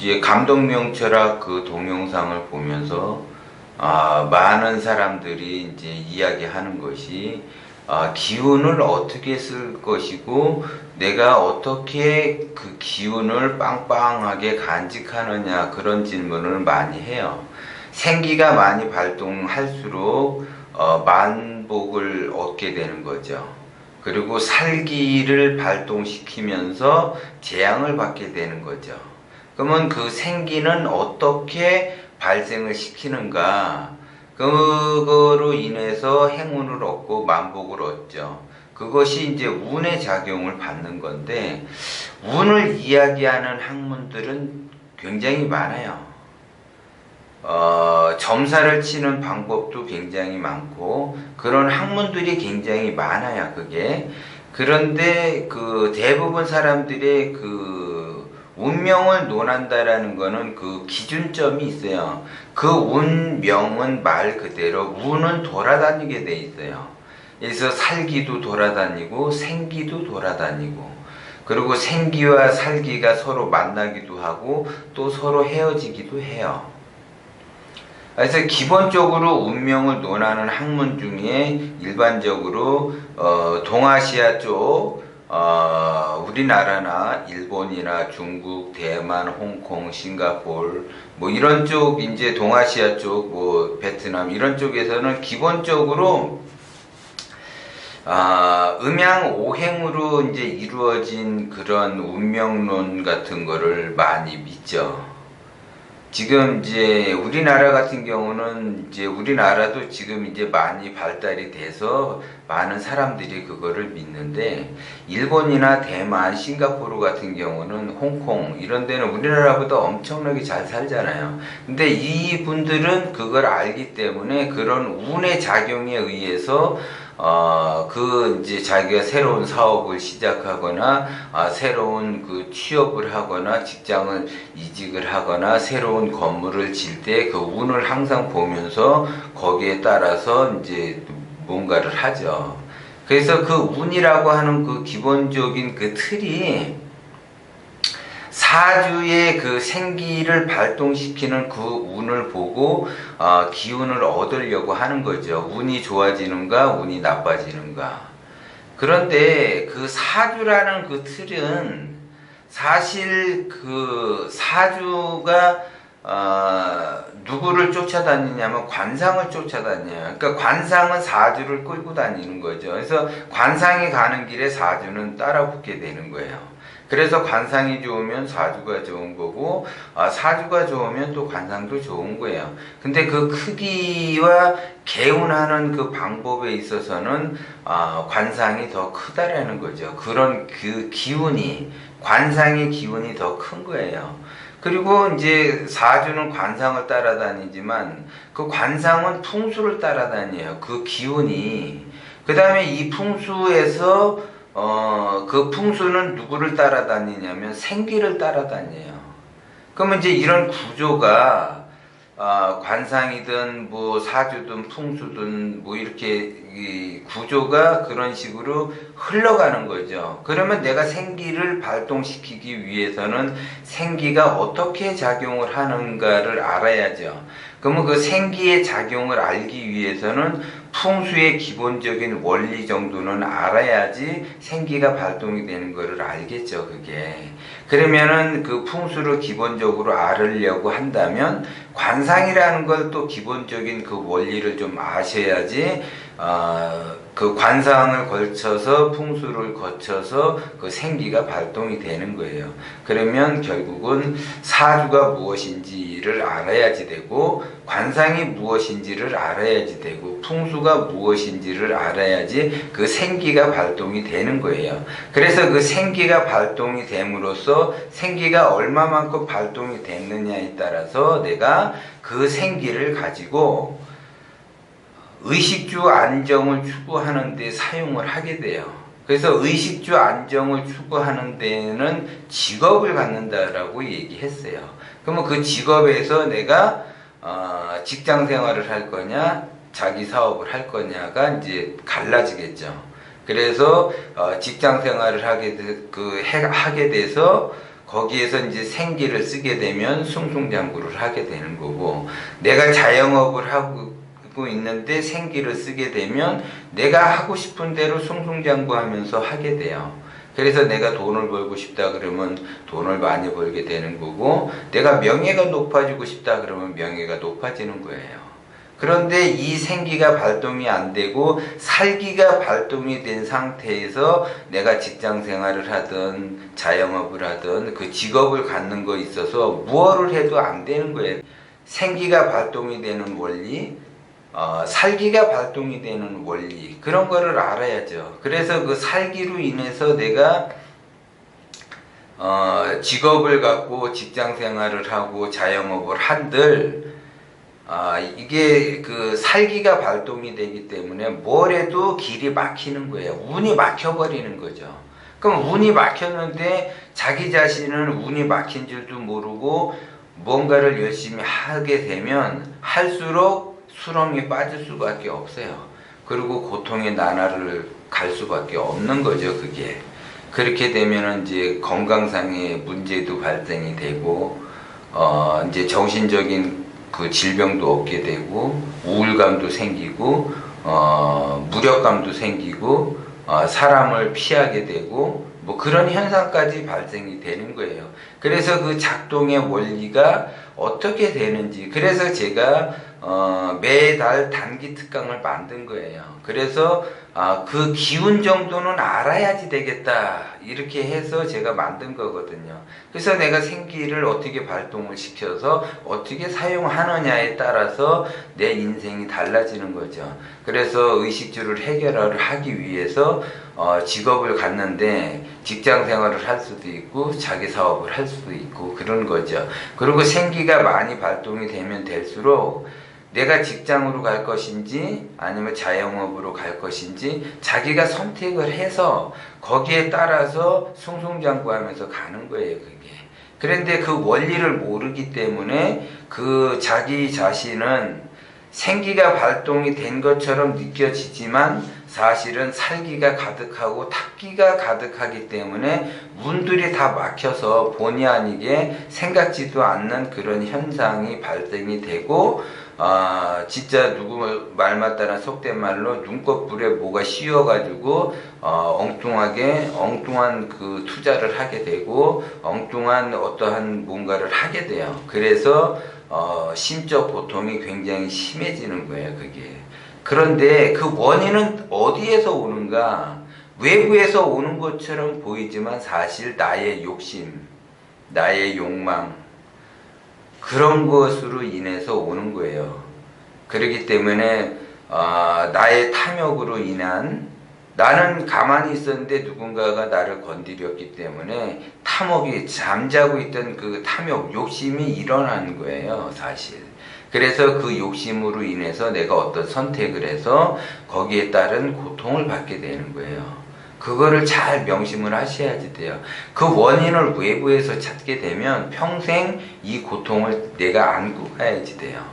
이제 감독명철학 그 동영상을 보면서 많은 사람들이 이제 이야기하는 것이 기운을 어떻게 쓸 것이고 내가 어떻게 그 기운을 빵빵하게 간직하느냐 그런 질문을 많이 해요. 생기가 많이 발동할수록 만복을 얻게 되는 거죠. 그리고 살기를 발동시키면서 재앙을 받게 되는 거죠. 그러면 그 생기는 어떻게 발생을 시키는가? 그거로 인해서 행운을 얻고 만복을 얻죠. 그것이 이제 운의 작용을 받는 건데, 운을 이야기하는 학문들은 굉장히 많아요. 점사를 치는 방법도 굉장히 많고, 그런 학문들이 굉장히 많아요, 그게. 그런데 그 대부분 사람들의 그 운명을 논한다라는 거는 그 기준점이 있어요. 그 운명은 말 그대로 운은 돌아다니게 돼 있어요. 그래서 살기도 돌아다니고 생기도 돌아다니고, 그리고 생기와 살기가 서로 만나기도 하고 또 서로 헤어지기도 해요. 그래서 기본적으로 운명을 논하는 학문 중에 일반적으로 동아시아 쪽 우리나라나 일본이나 중국, 대만, 홍콩, 싱가포르 뭐 이런 쪽 이제 동아시아 쪽 뭐 베트남 이런 쪽에서는 기본적으로 음양 오행으로 이제 이루어진 그런 운명론 같은 거를 많이 믿죠. 지금 이제 우리나라 같은 경우는 이제 우리나라도 지금 이제 많이 발달이 돼서 많은 사람들이 그거를 믿는데, 일본이나 대만, 싱가포르 같은 경우는 홍콩 이런 데는 우리나라보다 엄청나게 잘 살잖아요. 근데 이분들은 그걸 알기 때문에 그런 운의 작용에 의해서 이제 자기가 새로운 사업을 시작하거나, 새로운 그 취업을 하거나, 직장을 이직을 하거나, 새로운 건물을 질 때 그 운을 항상 보면서 거기에 따라서 이제 뭔가를 하죠. 그래서 그 운이라고 하는 그 기본적인 그 틀이 사주의 그 생기를 발동시키는 그 운을 보고 기운을 얻으려고 하는 거죠. 운이 좋아지는가, 운이 나빠지는가. 그런데 그 사주라는 그 틀은 사실 그 사주가 누구를 쫓아다니냐면 관상을 쫓아다녀요. 그러니까 관상은 사주를 끌고 다니는 거죠. 그래서 관상이 가는 길에 사주는 따라 붙게 되는 거예요. 그래서 관상이 좋으면 사주가 좋은 거고, 사주가 좋으면 또 관상도 좋은 거예요. 근데 그 크기와 개운하는 그 방법에 있어서는 관상이 더 크다라는 거죠. 그런 그 기운이, 관상의 기운이 더 큰 거예요. 그리고 이제 사주는 관상을 따라다니지만 그 관상은 풍수를 따라다녀요. 그 기운이. 그 다음에 이 풍수에서 그 풍수는 누구를 따라다니냐면 생기를 따라다녀요. 그러면 이제 이런 구조가 관상이든 뭐 사주든 풍수든 뭐 이렇게 이 구조가 그런 식으로 흘러가는 거죠. 그러면 내가 생기를 발동시키기 위해서는 생기가 어떻게 작용을 하는가를 알아야죠. 그러면 그 생기의 작용을 알기 위해서는 풍수의 기본적인 원리 정도는 알아야지 생기가 발동이 되는 것을 알겠죠, 그게. 그러면은 그 풍수를 기본적으로 알으려고 한다면 관상이라는 걸 또 기본적인 그 원리를 좀 아셔야지 그 관상을 거쳐서 풍수를 거쳐서 그 생기가 발동이 되는 거예요. 그러면 결국은 사주가 무엇인지를 알아야지 되고, 관상이 무엇인지를 알아야지 되고, 풍수가 무엇인지를 알아야지 그 생기가 발동이 되는 거예요. 그래서 그 생기가 발동이 됨으로써 생기가 얼마만큼 발동이 됐느냐에 따라서 내가 그 생기를 가지고 의식주 안정을 추구하는 데 사용을 하게 돼요. 그래서 의식주 안정을 추구하는 데는 직업을 갖는다라고 얘기했어요. 그러면 그 직업에서 내가 직장 생활을 할 거냐, 자기 사업을 할 거냐가 이제 갈라지겠죠. 그래서 직장 생활을 하게 돼서 거기에서 이제 생기를 쓰게 되면 숭숭장구를 하게 되는 거고, 내가 자영업을 하고 있는데 생기를 쓰게 되면 내가 하고 싶은 대로 숭숭장구 하면서 하게 돼요. 그래서 내가 돈을 벌고 싶다 그러면 돈을 많이 벌게 되는 거고, 내가 명예가 높아지고 싶다 그러면 명예가 높아지는 거예요. 그런데 이 생기가 발동이 안 되고 살기가 발동이 된 상태에서 내가 직장 생활을 하든 자영업을 하든 그 직업을 갖는 거 있어서 무엇을 해도 안 되는 거예요. 생기가 발동이 되는 원리, 살기가 발동이 되는 원리, 그런 거를 알아야죠. 그래서 그 살기로 인해서 내가 직업을 갖고 직장 생활을 하고 자영업을 한들 이게 그 살기가 발동이 되기 때문에 뭘 해도 길이 막히는 거예요. 운이 막혀버리는 거죠. 그럼 운이 막혔는데 자기 자신은 운이 막힌 줄도 모르고 뭔가를 열심히 하게 되면 할수록 수렁에 빠질 수밖에 없어요. 그리고 고통의 나날을 갈 수밖에 없는 거죠, 그게. 그렇게 되면 이제 건강상의 문제도 발생이 되고, 이제 정신적인 그 질병도 얻게 되고, 우울감도 생기고, 무력감도 생기고, 사람을 피하게 되고, 뭐 그런 현상까지 발생이 되는 거예요. 그래서 그 작동의 원리가 어떻게 되는지, 그래서 제가 매달 단기 특강을 만든 거예요. 그래서 그 기운 정도는 알아야지 되겠다, 이렇게 해서 제가 만든 거거든요. 그래서 내가 생기를 어떻게 발동을 시켜서 어떻게 사용하느냐에 따라서 내 인생이 달라지는 거죠. 그래서 의식주를 해결을 하기 위해서 직업을 갖는데 직장 생활을 할 수도 있고 자기 사업을 할 수도 있고 그런 거죠. 그리고 생기가 많이 발동이 되면 될수록 내가 직장으로 갈 것인지 아니면 자영업으로 갈 것인지 자기가 선택을 해서 거기에 따라서 숭숭장구하면서 가는 거예요, 그게. 그런데 그 원리를 모르기 때문에 그 자기 자신은 생기가 발동이 된 것처럼 느껴지지만 사실은 살기가 가득하고 탁기가 가득하기 때문에 문들이 다 막혀서 본의 아니게 생각지도 않는 그런 현상이 발생이 되고, 진짜 누구 말 맞다는 속된 말로 눈꺼풀에 뭐가 씌워가지고 엉뚱한 그 투자를 하게 되고 엉뚱한 어떠한 뭔가를 하게 돼요. 그래서 심적 고통이 굉장히 심해지는 거예요, 그게. 그런데 그 원인은 어디에서 오는가? 외부에서 오는 것처럼 보이지만 사실 나의 욕심, 나의 욕망, 그런 것으로 인해서 오는 거예요. 그렇기 때문에 나의 탐욕으로 인한, 나는 가만히 있었는데 누군가가 나를 건드렸기 때문에 탐욕이, 잠자고 있던 그 탐욕, 욕심이 일어나는 거예요, 사실. 그래서 그 욕심으로 인해서 내가 어떤 선택을 해서 거기에 따른 고통을 받게 되는 거예요. 그거를 잘 명심을 하셔야지 돼요. 그 원인을 외부에서 찾게 되면 평생 이 고통을 내가 안고 가야지 돼요.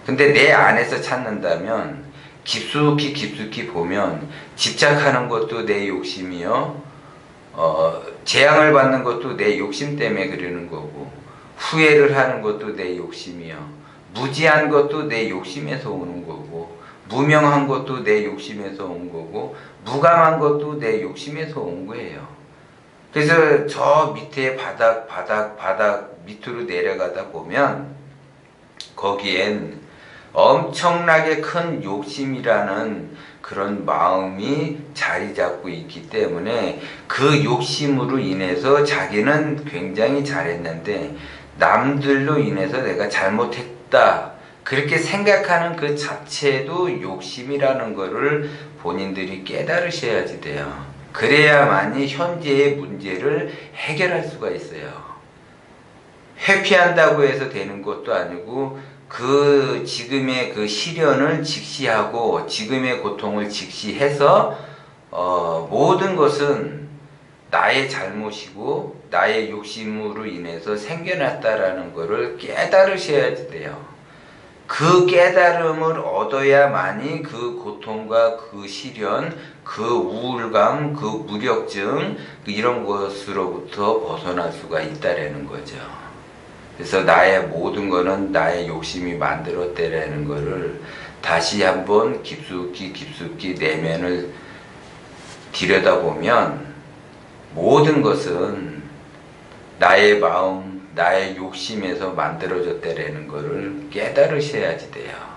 근데 내 안에서 찾는다면 깊숙이 보면 집착하는 것도 내 욕심이요, 재앙을 받는 것도 내 욕심 때문에 그러는 거고, 후회를 하는 것도 내 욕심이요, 무지한 것도 내 욕심에서 오는 거고, 무명한 것도 내 욕심에서 온 거고, 무감한 것도 내 욕심에서 온 거예요. 그래서 저 밑에 바닥 밑으로 내려가다 보면 거기엔 엄청나게 큰 욕심이라는 그런 마음이 자리 잡고 있기 때문에 그 욕심으로 인해서 자기는 굉장히 잘했는데 남들로 인해서 내가 잘못했다, 그렇게 생각하는 그 자체도 욕심이라는 거를 본인들이 깨달으셔야지 돼요. 그래야만이 현재의 문제를 해결할 수가 있어요. 회피한다고 해서 되는 것도 아니고 그 지금의 그 시련을 직시하고 지금의 고통을 직시해서 모든 것은 나의 잘못이고 나의 욕심으로 인해서 생겨났다라는 것을 깨달으셔야지 돼요. 그 깨달음을 얻어야만이 그 고통과 그 시련, 그 우울감, 그 무력증 이런 것으로부터 벗어날 수가 있다라는 거죠. 그래서 나의 모든 거는 나의 욕심이 만들었다라는 거를 다시 한번 깊숙이 내면을 들여다보면 모든 것은 나의 마음, 나의 욕심에서 만들어졌다라는 거를 깨달으셔야지 돼요.